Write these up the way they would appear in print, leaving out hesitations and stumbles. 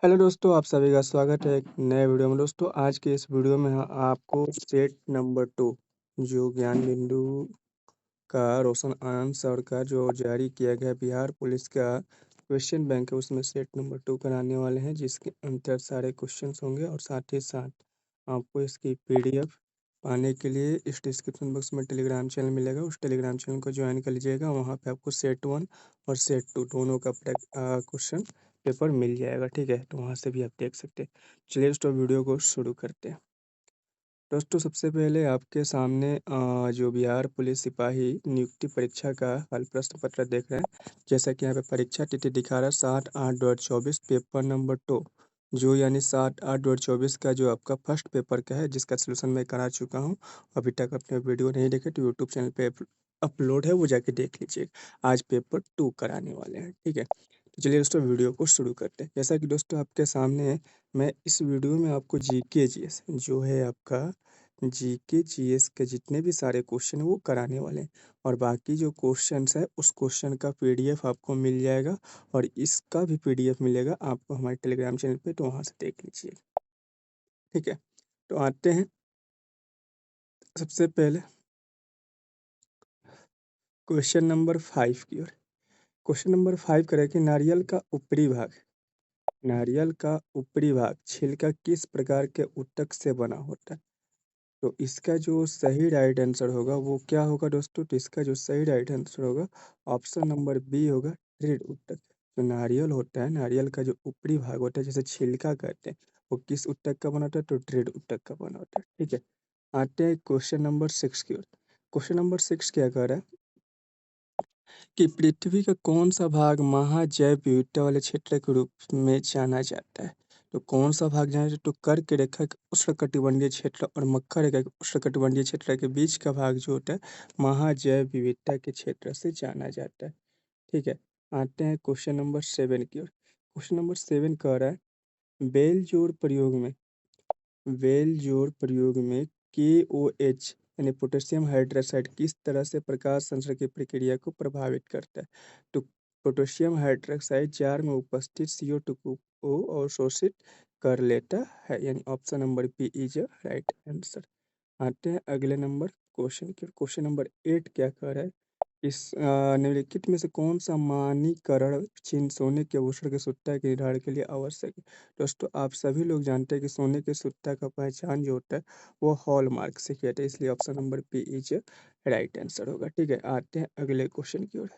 Hello दोस्तों, आप सभी का स्वागत है एक नए वीडियो में। दोस्तों, आज के इस वीडियो में आपको सेट नंबर 2 जो ज्ञान बिंदु का रोशन आनंद सर का जो जारी किया गया बिहार पुलिस का क्वेश्चन बैंक है, उसमें सेट नंबर 2 कराने वाले हैं, जिसके अंतर सारे क्वेश्चंस होंगे और साथ ही साथ आपको इसकी पीडीएफ पाने के लिए इस डिस्क्रिप्शन बॉक्स में टेलीग्राम चैनल मिलेगा। उस टेलीग्राम चैनल को ज्वाइन कर लीजिएगा। वहाँ पे आपको सेट 1 और सेट 2 दोनों का क्वेश्चन पेपर मिल जाएगा। ठीक है, तो वहाँ से भी आप देख सकते हैं। चलिए दोस्तों, वीडियो को शुरू करते हैं। दोस्तों, सबसे पहले आपके सामने जो बिहार पुलिस सिपाही नियुक्ति परीक्षा का हल प्रश्न पत्र देख रहे हैं। जैसा कि यहाँ पे परीक्षा तिथि दिखा रहा है 7/8/2024, पेपर नंबर 2 जो यानी 7/8/2024 का जो आपका फर्स्ट पेपर का है, जिसका सोल्यूशन मैं करा चुका हूँ। अभी तक अपने वीडियो नहीं देखे तो यूट्यूब चैनल पे अपलोड है, वो जाके देख लीजिए। आज पेपर 2 कराने वाले हैं। ठीक है, तो चलिए दोस्तों, वीडियो को शुरू करते हैं। जैसा कि दोस्तों आपके सामने है, मैं इस वीडियो में आपको जीके जीएस जो है आपका जीके जीएस के जितने भी सारे क्वेश्चन है वो कराने वाले हैं। और बाकी जो क्वेश्चंस है उस क्वेश्चन का पीडीएफ आपको मिल जाएगा और इसका भी पीडीएफ मिलेगा आपको हमारे टेलीग्राम चैनल पे, तो वहाँ से देख लीजिए। ठीक है, तो आते हैं सबसे पहले क्वेश्चन नंबर 5 की ओर। क्वेश्चन नंबर 5 करें कि नारियल का ऊपरी भाग छिलका किस प्रकार के ऊतक से बना होता है। तो इसका जो सही राइट आंसर होगा वो क्या होगा दोस्तों? तो इसका जो सही राइट आंसर होगा ऑप्शन नंबर बी होगा, दृढ़ ऊतक। तो नारियल होता है, नारियल का जो ऊपरी भाग होता है जिसे छिलका कहते हैं, वो किस ऊतक का बना होता है? तो दृढ़ ऊतक का बना होता है। ठीक है, आते हैं क्वेश्चन नंबर 6 की ओर। क्वेश्चन नंबर 6 क्या कह रहा है कि पृथ्वी का कौन सा भाग महाजैव विविधता वाले क्षेत्र के रूप में जाना जाता है। तो कौन सा भाग जाना जाता है? तो कर्क रेखा के उष्णकटिबंधीय क्षेत्र और मक्खा रेखा के उष्णकटिबंधीय क्षेत्र के बीच का भाग जो होता है महाजैव विविधता के क्षेत्र से जाना जाता है। ठीक है, आते हैं क्वेश्चन नंबर 7 की ओर। क्वेश्चन नंबर 7 कह रहा है बेल जोड़ प्रयोग में KOH यानी पोटेशियम हाइड्रोक्साइड किस तरह से प्रकाश संश्लेषण की प्रक्रिया को प्रभावित करता है। तो पोटेशियम हाइड्रोक्साइड जार में उपस्थित CO2 को अवशोषित कर लेता है, यानी option number B is right answer. आते हैं अगले नंबर क्वेश्चन की। क्वेश्चन नंबर 8 क्या कह रहा है, इस निम्नलिखित में से कौन सा मानकीकरण चिन्ह सोने के आभूषण की शुद्धता के निर्धारण के लिए आवश्यक है। दोस्तों, आप सभी लोग जानते हैं कि सोने की शुद्धता का पहचान जो होता है वो हॉलमार्क से किया जाता है, इसलिए option number B is right answer होगा। ठीक है, आते हैं अगले क्वेश्चन की ओर।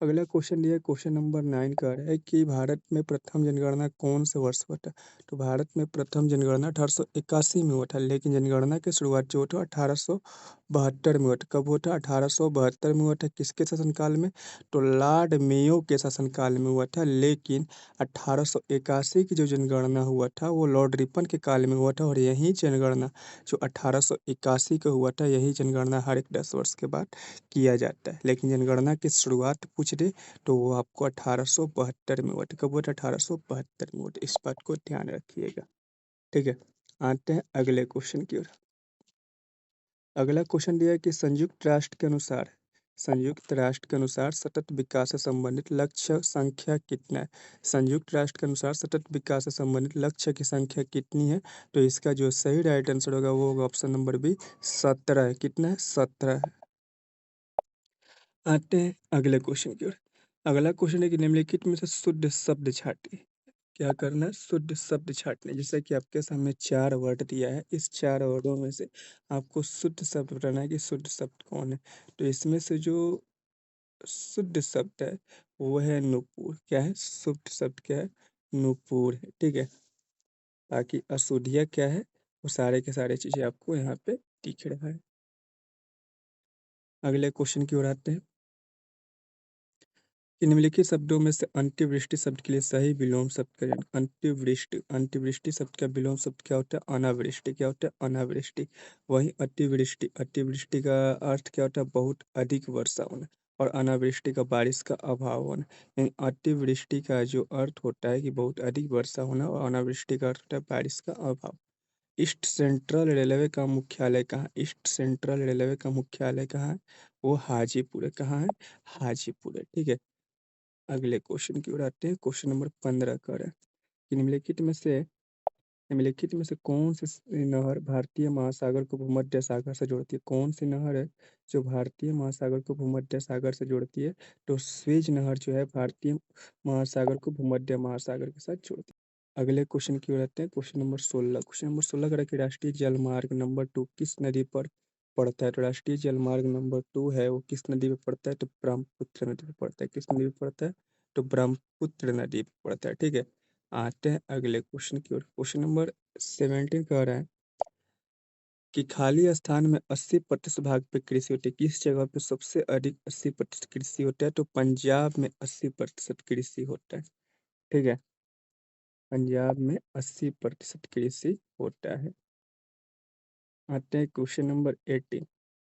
अगला क्वेश्चन ये क्वेश्चन नंबर 9 का है कि भारत में प्रथम जनगणना कौन से वर्ष हुआ था। तो भारत में प्रथम जनगणना 1881 में हुआ था, लेकिन जनगणना की शुरुआत जो था 1872 में हुआ था। कब हुआ था? 1872 में हुआ था। किसके शासनकाल में? तो लॉर्ड मेयो के शासनकाल में हुआ था। लेकिन 1881 की जो जनगणना हुआ था वो लॉर्ड रिपन के काल में हुआ था। और यही जनगणना जो 1881 का हुआ था, यही जनगणना हर एक 10 वर्ष के बाद किया जाता है। लेकिन जनगणना की शुरुआत पूछ रहे तो वो आपको 1872 में हुआ था। कब हुआ था? 1872 में हुआ था। इस बात को ध्यान रखिएगा। ठीक है, आते हैं अगले क्वेश्चन की ओर। अगला क्वेश्चन दिया है कि संयुक्त राष्ट्र के अनुसार सतत विकास से संबंधित लक्ष्य संख्या कितना है। संयुक्त राष्ट्र के अनुसार सतत विकास से संबंधित लक्ष्य की संख्या कितनी है। तो इसका जो सही राइट आंसर होगा वो होगा ऑप्शन नंबर बी 17 है। कितना है? 17 है। आते हैं अगले क्वेश्चन की ओर। अगला क्वेश्चन है कि निम्नलिखित में से शुद्ध शब्द छाटिए। क्या करना है? शुद्ध शब्द छाटने। जैसे कि आपके सामने 4 वर्ड दिया है, इस 4 वर्डों में से आपको शुद्ध शब्द बताना है कि शुद्ध शब्द कौन है। तो इसमें से जो शुद्ध शब्द है वो है नुपुर। क्या है? शुद्ध शब्द क्या है? नुपुर है। ठीक है, बाकी अशुद्धियाँ क्या है वो सारे के सारे चीज़ें आपको यहाँ पे दिख रहा है। अगले क्वेश्चन की ओर आते हैं कि निम्नलिखित शब्दों में से अंत्यवृष्टि शब्द के लिए सही विलोम शब्द करें। अंत्यवृष्टि शब्द का विलोम शब्द क्या होता है? अनावृष्टि। क्या होता है? अनावृष्टि। वहीं अतिवृष्टि का अर्थ क्या होता है? बहुत अधिक वर्षा होना। और अनावृष्टि का बारिश का अभाव होना। यानी अतिवृष्टि का जो अर्थ होता है कि बहुत अधिक वर्षा होना, और अनावृष्टि का अर्थ होता है बारिश का अभाव। ईस्ट सेंट्रल रेलवे का मुख्यालय कहाँ? ईस्ट सेंट्रल रेलवे का मुख्यालय कहाँ है? वो हाजीपुर है। कहाँ है? हाजीपुर है। ठीक है, अगले क्वेश्चन की ओर आते हैं। क्वेश्चन नंबर 15 का है कि निम्नलिखित में से कौन सी नहर भारतीय महासागर को भूमध्य सागर से जोड़ती है? कौन सी नहर है जो भारतीय महासागर को भूमध्य सागर से जोड़ती है? तो स्वेज नहर जो है भारतीय महासागर को भूमध्य महासागर के साथ जोड़ती है। अगले क्वेश्चन की ओर आते हैं। Question number 16। क्वेश्चन नंबर 16 कह रहा है कि राष्ट्रीय जलमार्ग नंबर 2 किस नदी पर पड़ता है? तो राष्ट्रीय जलमार्ग नंबर 2 है वो किस नदी पे पड़ता है? तो ब्रह्मपुत्र नदी पे पड़ता है। किस नदी पे पड़ता है? तो ब्रह्मपुत्र नदी पे पड़ता है। ठीक है, आते हैं अगले क्वेश्चन की ओर। क्वेश्चन नंबर 17 कह रहा है कि खाली स्थान में 80% भाग पे कृषि होती है। किस जगह पे सबसे अधिक 80% कृषि होता है? तो पंजाब में 80% कृषि होता है। ठीक है, पंजाब में 80% कृषि होता है। आते हैं क्वेश्चन नंबर 18।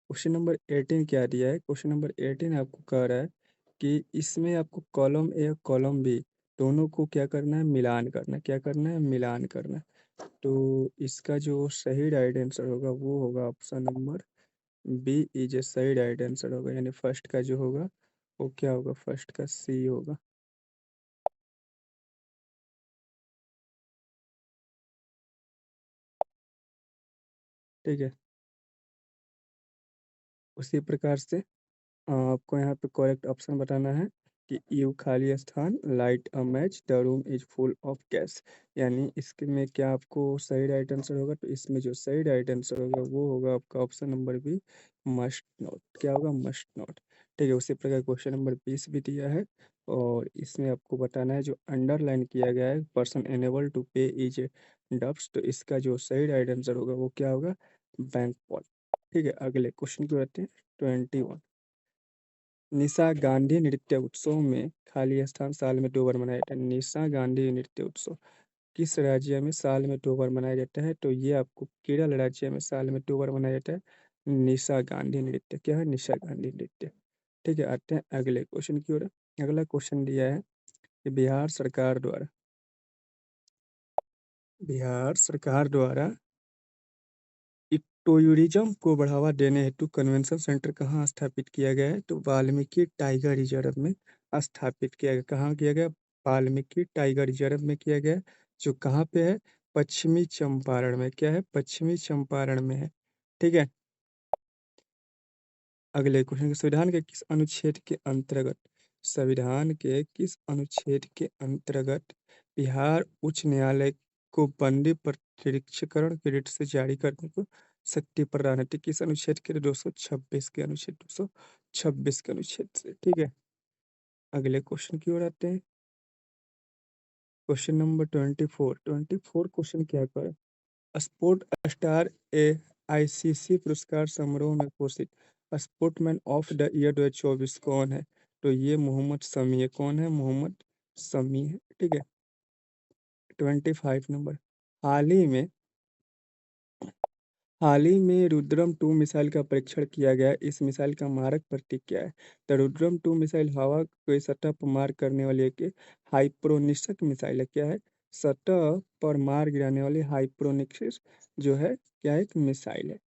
क्वेश्चन नंबर 18 क्या दिया है? क्वेश्चन नंबर 18 आपको कह रहा है कि इसमें आपको कॉलम ए और कॉलम बी दोनों को क्या करना है? मिलान करना है। क्या करना है? मिलान करना है। तो इसका जो सही राइट आंसर होगा वो होगा option number B is a सही राइट आंसर होगा। यानी फर्स्ट का जो होगा वो क्या होगा? फर्स्ट का सी होगा। ठीक है, उसी प्रकार से आपको यहाँ पे करेक्ट ऑप्शन बताना है कि यू खाली स्थान, light a match, the room is full of gas. यानी इसके में क्या आपको सही राइट आंसर होगा? तो इसमें जो सही राइट आंसर होगा वो होगा आपका option number B, must not. क्या होगा? Must not. ठीक है, उसी प्रकार क्वेश्चन नंबर 20 भी दिया है और इसमें आपको बताना है जो अंडरलाइन किया गया है पर्सन एनेबल टू पे इज डब्स, तो इसका जो सही राइट आंसर होगा वो क्या होगा? Bank Paul. ठीक है, अगले क्वेश्चन की बात है। 21। निशा गांधी नृत्य उत्सव में खाली स्थान साल में 2 बार मनाया जाता है। निशा गांधी नृत्य उत्सव किस राज्य में साल में 2 बार मनाया जाता है? तो ये आपको केरल राज्य में साल में 2 बार मनाया जाता है। निशा गांधी नृत्य क्या है? निशा गांधी नृत्य। ठीक है, आते हैं अगले क्वेश्चन की ओर। अगला क्वेश्चन दिया है कि बिहार सरकार द्वारा टूरिज्म को बढ़ावा देने हेतु कन्वेंशन सेंटर कहाँ स्थापित किया गया है? तो वाल्मीकि टाइगर रिजर्व में स्थापित किया गया। कहाँ किया गया? वाल्मीकि टाइगर रिजर्व में किया गया, जो कहाँ पे है? पश्चिमी चंपारण में। क्या है? पश्चिमी चंपारण में है। ठीक है, अगले क्वेश्चन। संविधान के किस अनुच्छेद के अंतर्गत बिहार उच्च न्यायालय को बंदी प्रत्यक्षीकरण के रिट से जारी करने को शक्ति प्रदान है? तो किस अनुच्छेद के? 226 के अनुच्छेद, 226 के अनुच्छेद से। ठीक है, अगले क्वेश्चन की ओर आते हैं। Question number 24। 24 क्वेश्चन क्या कर? स्पोर्ट स्टार ए आईसीसी पुरस्कार समारोह में घोषित स्पोर्टमैन ऑफ द ईयर 2024 कौन है? तो ये मोहम्मद शमी है। कौन है? मोहम्मद शमी है। ठीक है, 25 नंबर। हाल ही में हाल ही में रुद्रम 2 मिसाइल का परीक्षण किया गया है। इस मिसाइल का मारक प्रतीक क्या है? तो रुद्रम 2 मिसाइल हवा के सतह पर मार करने वाली एक हाइप्रोनिक्स मिसाइल है। क्या है? सतह पर मार गिराने वाली हाइप्रोनिक्स जो है क्या है? एक मिसाइल है।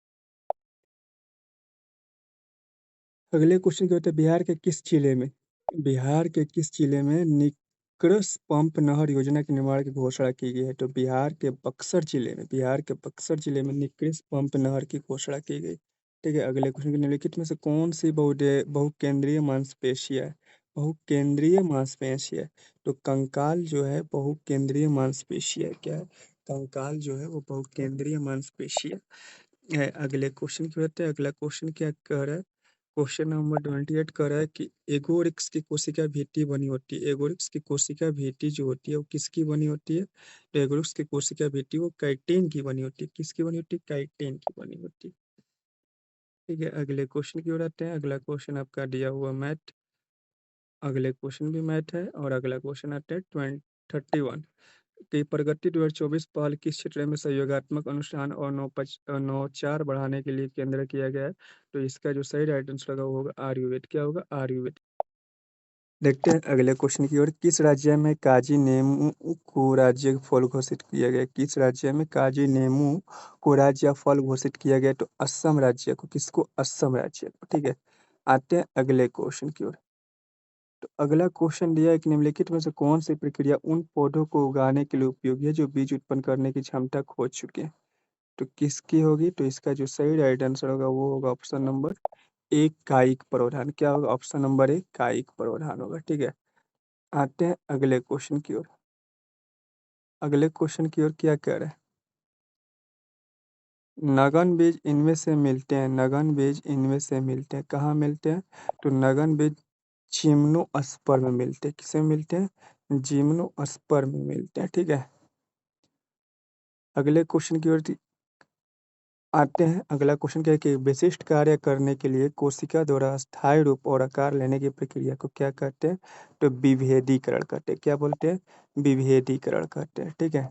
अगले क्वेश्चन क्या होता है? बिहार के किस जिले में निक्रस पंप नहर योजना के निर्माण की घोषणा की गई है? तो बिहार के बक्सर जिले में निक्रस पंप नहर की घोषणा की गई। ठीक है, अगले क्वेश्चन। के निम्नलिखित में से कौन सी बहुकेंद्रीय मांसपेशियां है? बहुकेंद्रीय मांसपेशियां, तो कंकाल जो है बहुकेंद्रीय मांसपेशियां। क्या है? कंकाल जो है वो बहुकेंद्रीय मांसपेशियां है। अगले क्वेश्चन की बात है। अगला क्वेश्चन क्या कह रहा है? क्वेश्चन नंबर 28 कह रहा है कि एगोरिक्स की कोशिका भित्ति बनी होती है। एगोरिक्स की कोशिका भित्ति जो होती है वो किसकी बनी होती है? तो एगोरिक्स की कोशिका भित्ति वो काइटिन की बनी होती है। किसकी बनी होती है? काइटिन की बनी होती है। ठीक है, अगले क्वेश्चन की ओर आते हैं। अगला क्वेश्चन आपका दिया हुआ मैथ। अगले क्वेश्चन भी मैथ है और अगला क्वेश्चन आता है 31 की प्रगति 2024 पहल किस क्षेत्र में सहयोगात्मक अनुष्ठान और नौचार बढ़ाने के लिए केंद्र किया गया है? तो इसका जो सही राइट आंसर होगा वो होगा आयुर्वेद। क्या होगा? आयुर्वेद। देखते हैं अगले क्वेश्चन की ओर। किस राज्य में काजी नेमू को राज्य फल घोषित किया गया? किस राज्य में काजी नेमू को राज्य फल घोषित किया गया? तो असम राज्य को। किसको? असम राज्य को। ठीक है, आते हैं अगले क्वेश्चन की ओर। तो अगला क्वेश्चन दिया है कि निम्नलिखित में से कौन सी प्रक्रिया उन पौधों को उगाने के लिए उपयोगी है जो बीज उत्पन्न करने की क्षमता खो चुके हैं। तो किसकी होगी? तो इसका जो सही राइट आंसर होगा वो होगा ऑप्शन नंबर ए, कायिक परोधान। क्या होगा? ऑप्शन नंबर ए, कायिक परोधान होगा। ठीक है, आते हैं अगले क्वेश्चन की ओर। अगले क्वेश्चन की ओर क्या कह रहे हैं? नगन बीज इनमें से मिलते हैं। नगन बीज इनमें से मिलते हैं। कहाँ मिलते हैं? तो नगन बीज जिम्नोस्पर्म में मिलते हैं। किसमें मिलते हैं? जिम्नोस्पर्म में मिलते हैं। ठीक है, अगले क्वेश्चन की ओर आते हैं। अगला क्वेश्चन क्या है कि विशिष्ट कार्य करने के लिए कोशिका द्वारा स्थायी रूप और आकार लेने की प्रक्रिया को क्या कहते हैं? तो विभेदीकरण कहते हैं। क्या बोलते हैं? विभेदीकरण कहते हैं। ठीक है,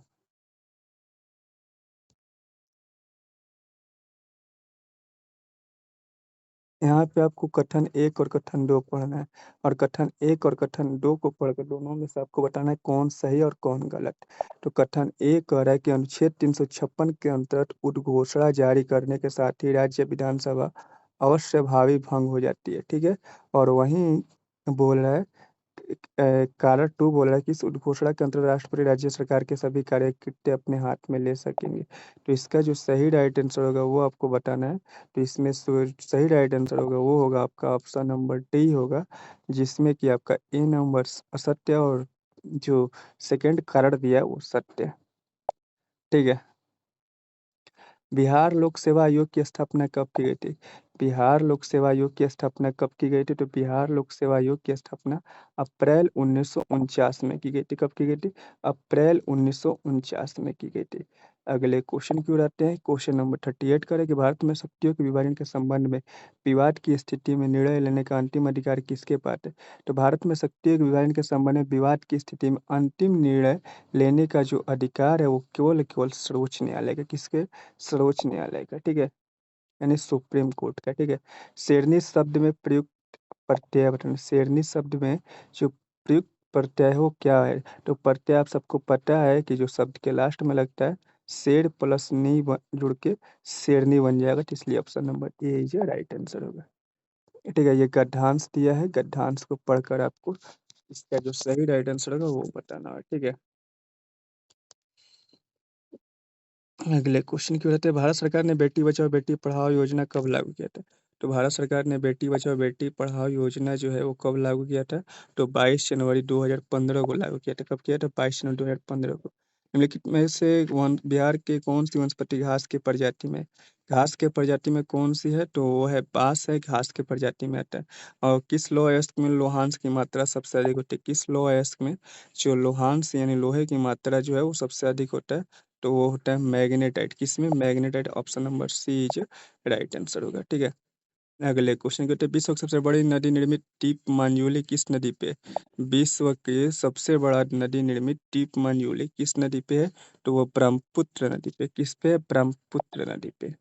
यहाँ पे आपको कथन एक और कथन दो पढ़ना है, और कथन एक और कथन दो को पढ़कर दोनों में से आपको बताना है कौन सही और कौन गलत। तो कथन एक कह रहा है कि अनुच्छेद 356 के अंतर्गत उद्घोषणा जारी करने के साथ ही राज्य विधानसभा अवश्य भावी भंग हो जाती है। ठीक है, और वहीं बोल रहा है कारक टू बोल रहा है कि इस उद्घोषणा के अंतर्गत राष्ट्रपति राज्य सरकार के सभी कार्य कितने अपने हाथ में ले सकेंगे। तो इसका जो सही राइट आंसर होगा वो आपको बताना है। तो इसमें सही राइट आंसर होगा वो होगा आपका ऑप्शन नंबर डी होगा, जिसमें कि आपका ए नंबर असत्य और जो सेकंड कारण दिया है वो सत्य है। ठीक है, बिहार लोक सेवा आयोग की स्थापना कब की गई थी? बिहार लोक सेवा आयोग की स्थापना कब की गई थी? तो बिहार लोक सेवा आयोग की स्थापना अप्रैल 1949 में की गई थी। कब की गई थी? अप्रैल 1949 में की गई थी। अगले क्वेश्चन की ओर आते हैं। क्वेश्चन नंबर 38 करें कि भारत में शक्तियों के विभाजन के संबंध में विवाद की स्थिति में निर्णय लेने का अंतिम अधिकार किसके पास है? तो भारत में शक्तियों के विभाजन के संबंध में विवाद की स्थिति में अंतिम निर्णय लेने का जो अधिकार है वो केवल केवल सर्वोच्च न्यायालय का। किसके? सर्वोच्च न्यायालय का। ठीक है, यानी सुप्रीम कोर्ट का। ठीक है, शेरनी शब्द में प्रयुक्त प्रत्यय बताना। शेरनी शब्द में जो प्रयुक्त प्रत्यय है वो क्या है? तो प्रत्यय आप सबको पता है कि जो शब्द के लास्ट में लगता है शेर प्लस नी जुड़ के शेरनी बन जाएगा। तो इसलिए option number A is right answer होगा। ठीक है, ये गद्यांश दिया है, गद्यांश को पढ़कर आपको इसका जो सही राइट आंसर होगा वो बताना है। ठीक है, अगले क्वेश्चन की रहते हैं भारत सरकार ने बेटी बचाओ बेटी पढ़ाओ योजना कब लागू किया था? तो भारत सरकार ने बेटी बचाओ बेटी पढ़ाओ योजना जो है वो कब लागू किया था? तो 22 जनवरी 2015 को लागू किया था। कब किया था? 22 जनवरी 2015 को। निम्नलिखित में से बिहार के कौन सी वनस्पति घास के प्रजाति में, घास के प्रजाति में कौन सी है? तो वो है बांस है, घास के प्रजाति में आता है। और किस लौह अयस्क में लोहांश की मात्रा सबसे अधिक होती है? किस लौह अयस्क में जो लोहांश यानी लोहे की मात्रा जो है वो सबसे अधिक होता है? तो वो होता है मैग्नेटाइट। किसमें? Magnetite. Option number C is right answer होगा। ठीक है, अगले क्वेश्चन के विश्व की सबसे बड़ी नदी निर्मित टीप मांजुली किस नदी पे? विश्व के सबसे बड़ा नदी निर्मित टीप मांजुली किस नदी पे है? तो वो ब्रह्मपुत्र नदी पे। किस पे? ब्रह्मपुत्र नदी पे।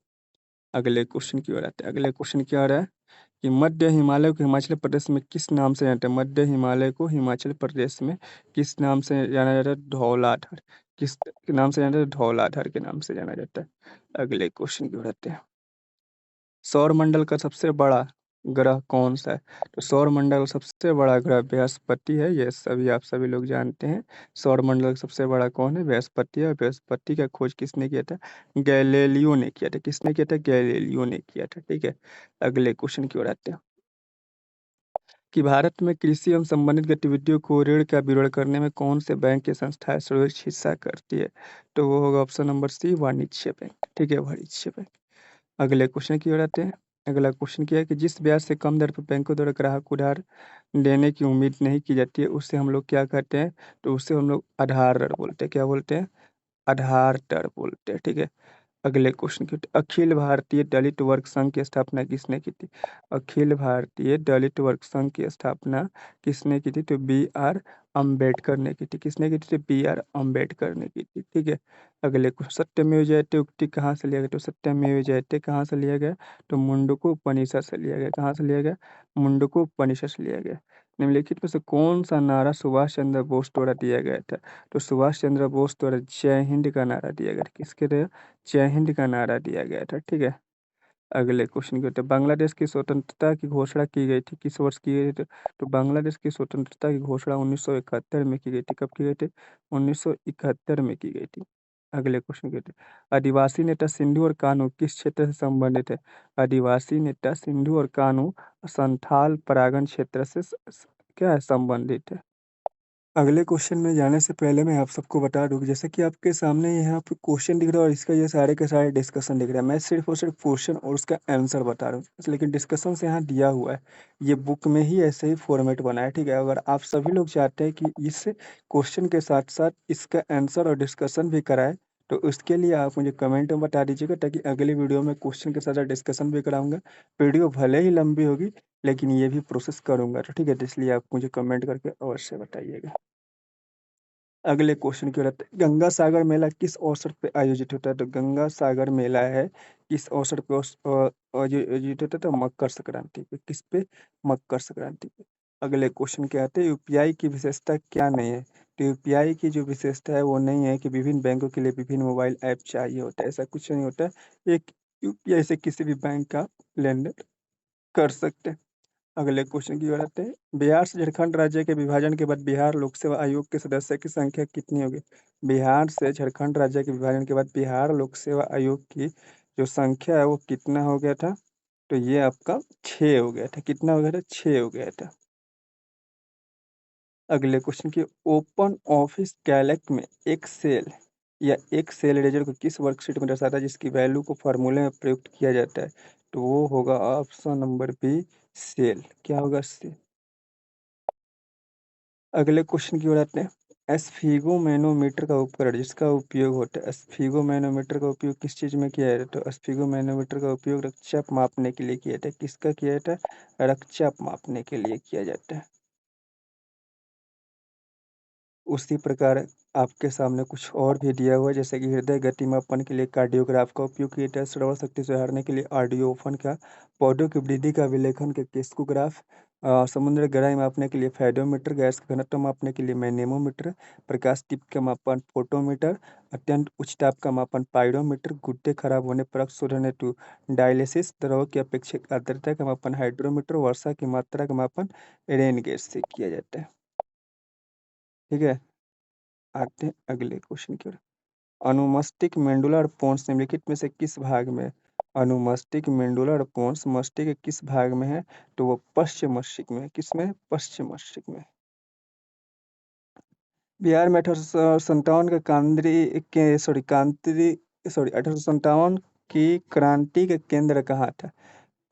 अगले क्वेश्चन की ओर आते हैं। अगले क्वेश्चन क्या आ रहा है कि मध्य हिमालय को हिमाचल प्रदेश में किस नाम से जानते हैं? मध्य हिमालय को हिमाचल प्रदेश में किस नाम से जाना जाता है? धौलाधार। किस नाम से जाना जाता है? धौलाधार के नाम से जाना जाता है। अगले क्वेश्चन की ओर आते हैं। सौर मंडल का सबसे बड़ा ग्रह कौन सा है? तो सौर मंडल का सबसे बड़ा ग्रह बृहस्पति है। ये सभी आप सभी लोग जानते हैं। सौर मंडल का सबसे बड़ा कौन है? बृहस्पति है। और बृहस्पति का खोज किसने किया था? गैलीलियो ने किया था। किसने किया था? गैलीलियो ने किया था। ठीक है, अगले क्वेश्चन की ओर आते हैं कि भारत में कृषि एवं संबंधित गतिविधियों को ऋण का विवरण करने में कौन से बैंक की संस्थाएं सर्वोच्च हिस्सा करती है? तो वो होगा ऑप्शन नंबर सी, वाणिज्य बैंक। ठीक है, वाणिज्य बैंक। अगले क्वेश्चन की ओर आते हैं। अगला क्वेश्चन क्या है कि जिस ब्याज से कम दर पर बैंकों द्वारा ग्राहक को उधार देने की उम्मीद नहीं की जाती है उसे हम लोग क्या कहते हैं? तो उसे हम लोग आधार दर बोलते हैं। क्या बोलते हैं? आधार दर बोलते हैं। ठीक है, अगले क्वेश्चन की अखिल भारतीय दलित वर्ग संघ की स्थापना किसने की थी? अखिल भारतीय दलित वर्ग संघ की स्थापना किसने की थी? तो बी आर अम्बेडकर ने की थी। किसने की थी? तो बी आर अम्बेडकर ने की थी। ठीक है, अगले क्वेश्चन सत्यमेव जयते उक्ति कहाँ से लिया गया? तो सत्यमेव जयते कहाँ से लिया गया? तो मुंडको उपनिषद से लिया गया। कहाँ से लिया गया? मुंडको उपनिषद से लिया गया। निम्नलिखित में से कौन सा नारा सुभाष चंद्र बोस द्वारा दिया गया था? तो सुभाष चंद्र बोस द्वारा जय हिंद का नारा दिया गया था। किसके द्वारा? जय हिंद का नारा दिया गया था। ठीक है, अगले क्वेश्चन की होता है बांग्लादेश की स्वतंत्रता की घोषणा की गई थी, किस वर्ष की गई थी? तो बांग्लादेश की स्वतंत्रता की घोषणा 1971 में की गई थी। कब की गई थी? 1971 में की गई थी। अगले क्वेश्चन की होते हैं आदिवासी नेता सिंधु और कान्हू किस क्षेत्र से संबंधित है? आदिवासी नेता सिंधु और कान्हू संथाल परागण क्षेत्र से क्या है, संबंधित है। अगले क्वेश्चन में जाने से पहले मैं आप सबको बता दूं कि जैसे कि आपके सामने यहाँ पे क्वेश्चन दिख रहा है और इसका ये सारे के सारे डिस्कशन दिख रहा है। मैं सिर्फ और सिर्फ क्वेश्चन और उसका आंसर बता रहा हूँ, लेकिन डिस्कशन से यहाँ दिया हुआ है। ये बुक में ही ऐसे ही फॉर्मेट बना है, ठीक है। अगर आप सभी लोग चाहते हैं कि इस क्वेश्चन के साथ साथ इसका आंसर और डिस्कशन भी कराए, तो उसके लिए आप मुझे कमेंट में बता दीजिएगा, ताकि अगली वीडियो में क्वेश्चन के साथ साथ डिस्कशन भी कराऊंगा। वीडियो भले ही लंबी होगी, लेकिन ये भी प्रोसेस करूंगा, तो ठीक है। तो इसलिए आप मुझे कमेंट करके अवश्य बताइएगा। अगले क्वेश्चन की ओर गंगा सागर मेला किस अवसर पे आयोजित होता है? तो गंगा सागर मेला है किस अवसर पे आयोजित होता है? तो मकर संक्रांति पे। किस पे? मकर संक्रांति पे। अगले क्वेश्चन क्या आते हैं यूपीआई की विशेषता क्या नहीं है? तो यूपीआई की जो विशेषता है वो नहीं है कि विभिन्न बैंकों के लिए विभिन्न मोबाइल ऐप चाहिए होता है, ऐसा कुछ नहीं होता है। एक यूपीआई से किसी भी बैंक का लेन देन कर सकते हैं। अगले क्वेश्चन की ओर आते हैं बिहार से झारखंड राज्य के विभाजन के बाद बिहार लोक सेवा आयोग के सदस्य की संख्या कितनी होगी? बिहार से झारखंड राज्य के विभाजन के बाद बिहार लोक सेवा आयोग की जो संख्या है वो कितना हो गया था? तो ये आपका 6 हो गया था। कितना हो गया था? 6 हो गया था। अगले क्वेश्चन की ओपन ऑफिस कैल्क में एक सेल या एक सेल इरेजर को किस वर्कशीट में दर्शाता है जिसकी वैल्यू को फार्मूले में प्रयुक्त किया जाता है? तो वो होगा ऑप्शन नंबर बी, सेल। क्या होगा? सेल। अगले क्वेश्चन की ओर आते हैं एस्फिगोमेनोमीटर का उपकरण जिसका उपयोग होता है। एस्फिगोमेनोमीटर का उपयोग किस चीज में किया जाता है? तो एस्फिगोमेनोमीटर का उपयोग रक्तचाप मापने के लिए किया जाता है। किसका किया जाता है? रक्तचाप मापने के लिए किया जाता है। उसी प्रकार आपके सामने कुछ और भी दिया हुआ है, जैसे कि हृदय गति मापन के लिए कार्डियोग्राफ का उपयोग किया जाता है, श्रवण शक्ति सुधारने के लिए ऑडियोफोन का, पौधों की वृद्धि का विलेखन के किस्कोग्राफ, समुद्र गहराई मापने के लिए फेडोमीटर, गैस का घनत्व मापने के लिए मैनेमोमीटर, प्रकाश टिप का मापन फोटोमीटर, अत्यंत उच्च ताप का मापन पायरोमीटर, गुर्दे खराब होने पर रक्त शोधन हेतु डायलिसिस, द्रव की अपेक्षित आर्द्रता का मापन हाइड्रोमीटर, वर्षा की मात्रा का मापन रेन गैस से किया जाता है। ठीक है। आते हैं अगले क्वेश्चन की ओर। अनुमस्तिक मेंडुला और पोन्स निम्नलिखित में से किस भाग में है? अनुमस्तिक मेंडुला और पोन्स मस्तिष्क के किस भाग में है? तो वो पश्चिम मस्तिष्क में है। किसमें? पश्चिम मस्तिष्क में। बिहार में 1857 का क्रांति 1857 की क्रांति का केंद्र कहाँ था?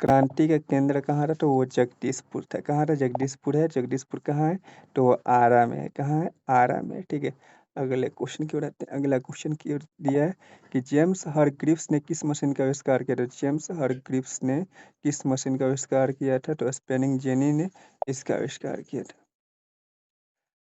क्रांति का केंद्र कहाँ था? तो वो जगदीशपुर था। कहाँ था? जगदीशपुर है। जगदीशपुर कहाँ है? तो वो आरा में है। कहाँ है? आरा में है। ठीक है। अगले क्वेश्चन की ओर आते हैं। अगला क्वेश्चन की ओर दिया है कि जेम्स हरग्रीव्स ने किस मशीन का आविष्कार किया था? जेम्स हरग्रीव्स ने किस मशीन का आविष्कार किया था? तो स्पेनिंग जेनी ने इसका आविष्कार किया था।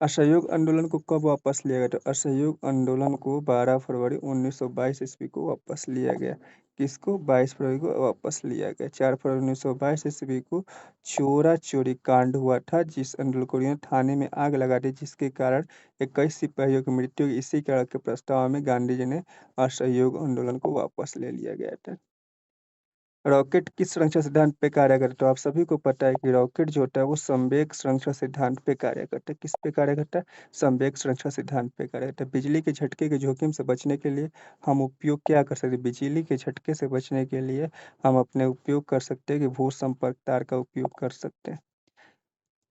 असहयोग आंदोलन को कब वापस लिया गया? तो असहयोग आंदोलन को 12 फरवरी 1922 ईस्वी को वापस लिया गया। किसको? 22 फरवरी को वापस लिया गया। 4 फरवरी 1922 ईस्वी को चोरा चोरी कांड हुआ था, जिस आंदोलनकारियों ने थाने में आग लगा दी, जिसके कारण 21 सिपाहियों की मृत्यु हुई। इसी कारण के प्रस्ताव में गांधी जी ने असहयोग आंदोलन को वापस ले लिया गया था। रॉकेट किस संरक्षण सिद्धांत पे कार्य करता है? तो आप सभी को पता है कि रॉकेट जो होता है वो संवेग संरक्षण सिद्धांत पे कार्य करता है। किस पे कार्य करता है? संवेग संरक्षण सिद्धांत पे कार्य करता है। बिजली के झटके के जोखिम से बचने के लिए हम उपयोग क्या कर सकते हैं? बिजली के झटके से बचने के लिए हम अपने उपयोग कर सकते हैं कि भू संपर्क तार का उपयोग कर सकते हैं।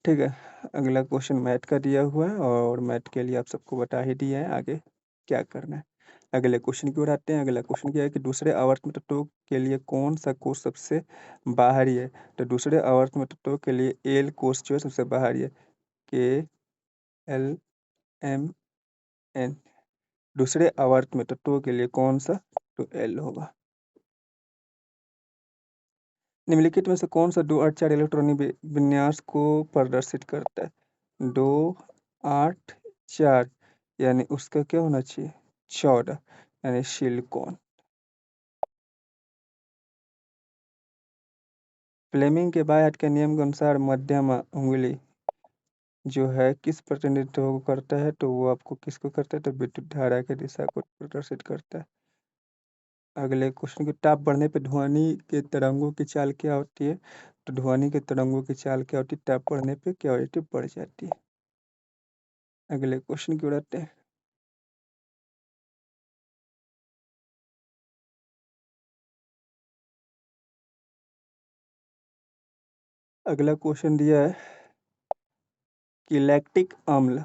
ठीक है। अगला क्वेश्चन मैथ का दिया हुआ है और मैथ के लिए आप सबको बता ही दिया है आगे क्या करना है। अगले क्वेश्चन की ओर आते हैं। अगला क्वेश्चन क्या है कि दूसरे आवर्त में तत्वों के लिए कौन सा कोष सबसे बाहरी है? तो दूसरे आवर्त में तत्वों के लिए एल कोष जो है सबसे बाहरी है। के एल एम एन। दूसरे आवर्त में तत्वों के लिए कौन सा? तो एल होगा। निम्नलिखित में से कौन सा 2 8 4 इलेक्ट्रॉनिक विन्यास को प्रदर्शित करता है? 2 8 4 यानी उसका क्या होना चाहिए? 14 यानी सिलिकॉन। फ्लेमिंग के बाय हाथ के नियम के अनुसार मध्यम उंगली जो है किस प्रतिनिधित्व को करता है? तो वो आपको किसको करता है? तो विद्युत धारा की दिशा को प्रदर्शित करता है। अगले क्वेश्चन के ताप बढ़ने पे ध्वनि के तरंगों की चाल क्या होती है? तो ध्वनि के तरंगों की चाल क्या होती है? ताप बढ़ने पे क्या होती है? बढ़ जाती है। अगले क्वेश्चन की ओर आते हैं। अगला क्वेश्चन दिया है कि लैक्टिक अम्ल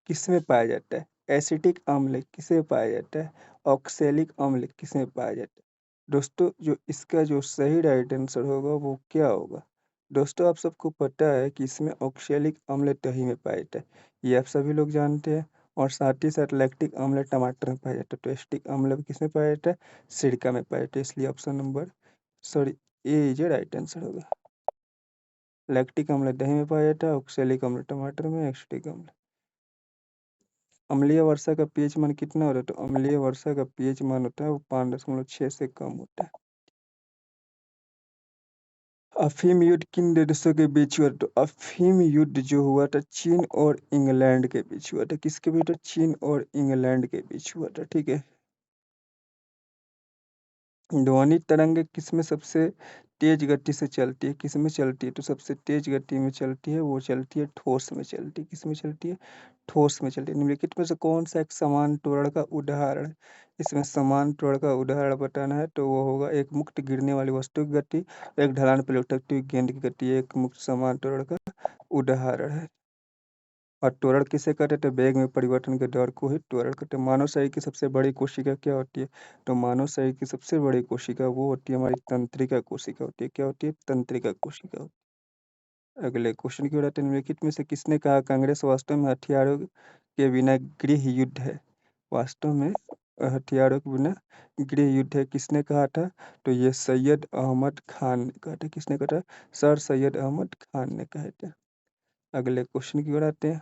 किसमें पाया जाता है? एसिटिक अम्ल किसमें पाया जाता है? ऑक्सैलिक अम्ल किसमें पाया जाता है? दोस्तों, जो इसका जो सही राइट आंसर होगा वो क्या होगा? दोस्तों, आप सबको पता है कि इसमें ऑक्सैलिक अम्ल दही में पाया जाता है, ये आप सभी लोग जानते हैं। और साथ ही साथ लैक्टिक अम्ल टमाटर में पाया जाता है। तो एसिटिक अम्ल भी किसमें पाया जाता है? सिरका में पाया जाता है। इसलिए option number sorry A is right answer होगा। लैक्टिक अम्ल दही में पाया जाता है, ऑक्सैलिक अम्ल टमाटर में, एसिटिक अम्ल। अम्लीय वर्षा का पीएच मान कितना होता है? तो अम्लीय वर्षा का पीएच मान होता है वो 5.6 से कम होता है। अफीम युद्ध किन देशों के बीच हुआ? तो अफीम युद्ध जो हुआ था चीन और इंग्लैंड के बीच हुआ था। किसके बीच? चीन और इंग्लैंड के बीच हुआ था। ठीक है। ध्वनि तरंग किसमें सबसे तेज गति से चलती है? किसमें चलती है? तो सबसे तेज गति में चलती है, वो चलती है ठोस में चलती है। किसमें चलती है? ठोस में चलती है। निम्नलिखित में से कौन सा एक समान त्वरण का उदाहरण है? इसमें समान त्वरण का उदाहरण बताना है तो वो होगा एक मुक्त गिरने वाली वस्तु की गति, एक ढलान पर लुढ़कती हुई गेंद की गति। एक मुक्त समान त्वरण का उदाहरण है। और त्वरण किसे कहते हैं? तो वेग में परिवर्तन के दर को ही त्वरण कहते हैं। मानव शरीर की सबसे बड़ी कोशिका क्या होती है? तो मानव शरीर की सबसे बड़ी कोशिका वो होती है हमारी तंत्रिका कोशिका होती है। क्या होती है? तंत्रिका कोशिका होती है। अगले क्वेश्चन की ओर आते हैं। निम्नलिखित में से किसने कहा कांग्रेस वास्तव में हथियारों के बिना गृह युद्ध है? वास्तव में हथियारों के बिना गृह युद्ध है, किसने कहा था? तो ये सैयद अहमद खान ने कहा था। किसने कहा था? सर सैयद अहमद खान ने कहा था। अगले क्वेश्चन की ओर आते हैं।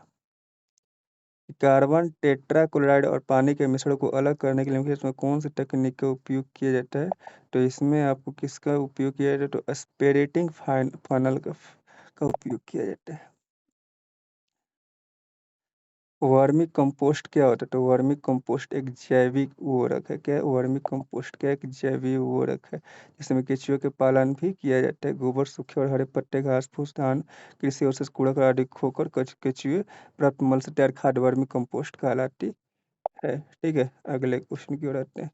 कार्बन टेट्राक्लोराइड और पानी के मिश्रण को अलग करने के लिए इसमें कौन सी तकनीक का उपयोग किया जाता है? तो इसमें आपको किसका उपयोग किया जाता है? तो एस्पिरेटिंग फनल का उपयोग किया जाता है। वर्मी कंपोस्ट क्या होता है? तो वर्मी कंपोस्ट एक जैविक उर्वरक है। क्या है? वर्मी कंपोस्ट क्या है? एक जैविक उर्वरक है जिसमें केंचुए के पालन भी किया जाता है। गोबर, सूखे और हरे पत्ते, घास फूस, धान, कृषि अवशेष, कूड़ा आदि खोकर केंचुए प्राप्त मल से तैयार खाद वर्मी कंपोस्ट कहलाती है। ठीक है। अगले क्वेश्चन की ओर आते हैं।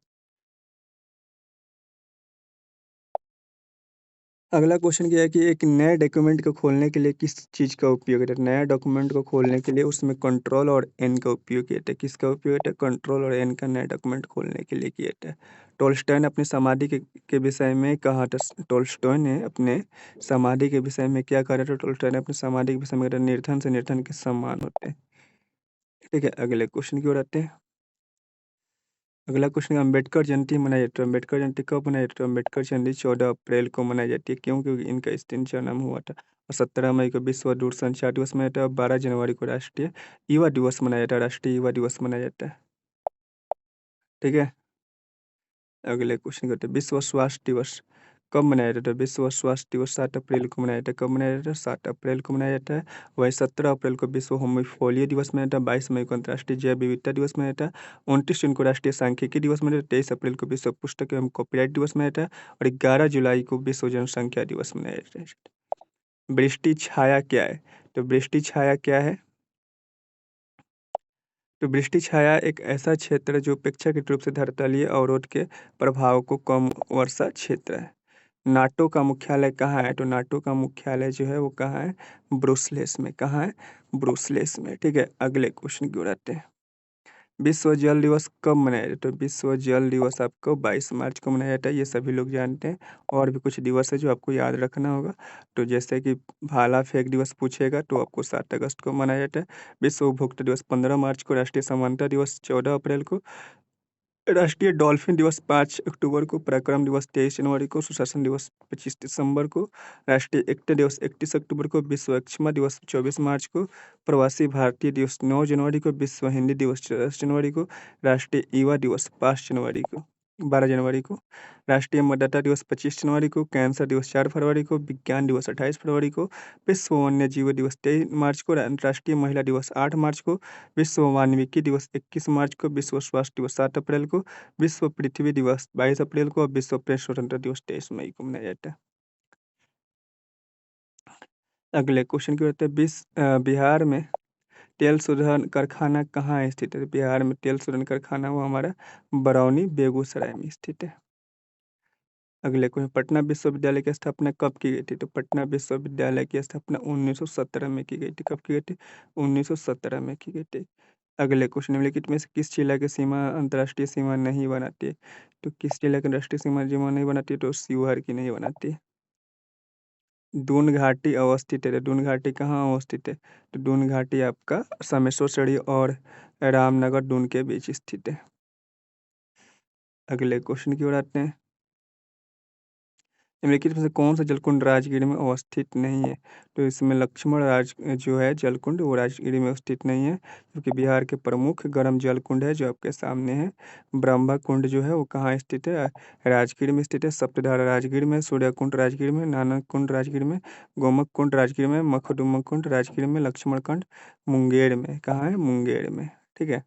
अगला क्वेश्चन क्या है कि एक नए डॉक्यूमेंट को खोलने के लिए किस चीज़ का उपयोग है? नया डॉक्यूमेंट को खोलने के लिए उसमें कंट्रोल और एन का उपयोग किया जाता है। किसका उपयोग होता है? कंट्रोल और एन का नया डॉक्यूमेंट खोलने के लिए किया जाता है। टोल्स्टॉय ने अपनी समाधि के विषय में कहा था। टोल्स्टॉय ने अपने समाधि के विषय में क्या कहा था? टोल्स्टॉय ने अपनी समाधि के विषय में कहा था, निर्धन से निर्धन के समान होते हैं। ठीक है। अगले क्वेश्चन की ओर आते हैं। अगला क्वेश्चन, अम्बेडकर जयंती मनाई जाती है। अम्बेडकर जयंती कब मनाई जाती है? अम्बेडकर जयंती 14 अप्रैल को मनाई जाती है। क्यों? क्योंकि इनका इस दिन जन्म हुआ था। और 17 मई को विश्व दूरसंचार दिवस मनाया जाता है। और 12 जनवरी को राष्ट्रीय युवा दिवस मनाया जाता है। राष्ट्रीय युवा दिवस मनाया जाता है। ठीक है। अगले क्वेश्चन करते हैं। विश्व स्वास्थ्य दिवस कब मनाया जाता है? विश्व स्वास्थ्य दिवस 7 अप्रैल को मनाया जाता है। कब मनाया जाता है? 7 अप्रैल को मनाया जाता है। वही 17 अप्रैल को विश्व होमियोपोलियो दिवस मनाया जाता है। 22 मई को अंतर्राष्ट्रीय जैव विविधता दिवस मनाया जाता है। 29 जून को राष्ट्रीय सांख्यिकी दिवस मनाया जाता है। 23 अप्रैल को विश्व पुस्तक एवं कॉपीराइट दिवस मनाया जाता है। और 11 जुलाई को विश्व जनसंख्या दिवस मनाया जाता है। वृष्टि छाया क्या है? तो वृष्टि छाया क्या है? तो वृष्टि छाया एक ऐसा क्षेत्र है जो अपेक्षाकृत रूप से धरातलीय अवरोध के प्रभाव को कम वर्षा क्षेत्र है। नाटो का मुख्यालय कहाँ है? तो नाटो का मुख्यालय जो है वो कहाँ है? ब्रुसलेस में। कहाँ है? ब्रुसलेस में। ठीक है। अगले क्वेश्चन की ओर आते हैं। विश्व जल दिवस कब मनाया जाता है? तो विश्व जल दिवस आपको 22 मार्च को मनाया जाता है। ये सभी लोग जानते हैं। और भी कुछ दिवस है जो आपको याद रखना होगा। तो जैसे कि भाला फेंक दिवस पूछेगा तो आपको 7 अगस्त को मनाया जाता है। विश्व उपभोक्ता दिवस 15 मार्च को, राष्ट्रीय समानता दिवस 14 अप्रैल को, राष्ट्रीय डॉल्फिन दिवस 5 अक्टूबर को, पराक्रम दिवस 23 जनवरी को, सुशासन दिवस 25 दिसंबर को, राष्ट्रीय एकता दिवस 31 अक्टूबर को, विश्व क्षमा दिवस 24 मार्च को, प्रवासी भारतीय दिवस 9 जनवरी को, विश्व हिंदी दिवस 10 जनवरी को, राष्ट्रीय युवा दिवस 5 जनवरी को। 12 जनवरी को, राष्ट्रीय मतदाता दिवस 25 जनवरी को, कैंसर दिवस 4 फरवरी को, विज्ञान दिवस 28 फरवरी को, विश्व वन्यजीव दिवस 23 मार्च को, राष्ट्रीय महिला दिवस 8 मार्च को, विश्व वाल्मीकि दिवस 21 मार्च को, विश्व स्वास्थ्य दिवस 7 अप्रैल को, विश्व पृथ्वी दिवस 22 अप्रैल को और विश्व प्रेस स्वतंत्रता दिवस 23 मई को मनाया जाता है। अगले क्वेश्चन की बात है, बिहार में तेल शोधन कारखाना कहाँ स्थित है? बिहार में तेल शोधन कारखाना वो हमारा बरौनी बेगूसराय में स्थित है। अगले क्वेश्चन, पटना विश्वविद्यालय की स्थापना कब की गई थी? तो पटना विश्वविद्यालय की स्थापना 1917 में की गई थी। कब की गई थी? 1917 में की गई थी। अगले क्वेश्चन, निम्नलिखित में से किस जिला की सीमा अंतर्राष्ट्रीय सीमा नहीं बनाती है? तो किस जिला की राष्ट्रीय सीमा नहीं बनाती है? तो शिवहर की नहीं बनाती है। दून घाटी अवस्थित है। तो दून घाटी कहाँ अवस्थित है? तो दून घाटी आपका समेश्वर और रामनगर दून के बीच स्थित है। अगले क्वेश्चन की ओर आते हैं, निम्नलिखित में से कौन सा जलकुंड राजगीर में अवस्थित नहीं है? तो इसमें लक्ष्मण राज जो है जलकुंड वो राजगीर में स्थित नहीं है, क्योंकि बिहार के प्रमुख गर्म जलकुंड है जो आपके सामने है। ब्रह्मा कुंड जो है वो कहाँ स्थित है? राजगीर में स्थित है। सप्तधारा राजगीर में, सूर्य कुंड राजगीर में, नानक कुंड राजगीर में, गोमक कुंड राजगीर में, मखदुम कुंड राजगीर में, लक्ष्मण कुंड मुंगेर में। कहाँ है? मुंगेर में। ठीक है,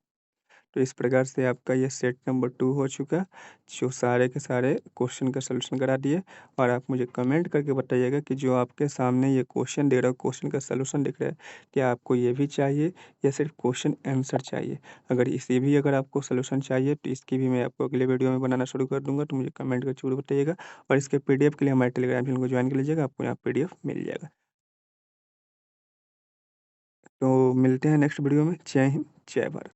तो इस प्रकार से आपका ये सेट नंबर 2 हो चुका, जो सारे के सारे क्वेश्चन का सलूशन करा दिए। और आप मुझे कमेंट करके बताइएगा कि जो आपके सामने ये क्वेश्चन दे रहा हूँ, क्वेश्चन का सलूशन दिख रहा है, क्या आपको ये भी चाहिए या सिर्फ क्वेश्चन आंसर चाहिए? अगर आपको सलूशन चाहिए तो इसकी भी मैं आपको अगले वीडियो में बनाना शुरू कर दूंगा, तो मुझे कमेंट करके जरूर बताइएगा। और इसके PDF के लिए हमारे टेलीग्राम चैनल को ज्वाइन कर लीजिएगा, आपको यहाँ PDF मिल जाएगा। तो मिलते हैं नेक्स्ट वीडियो में। जय हिंद, जय भारत।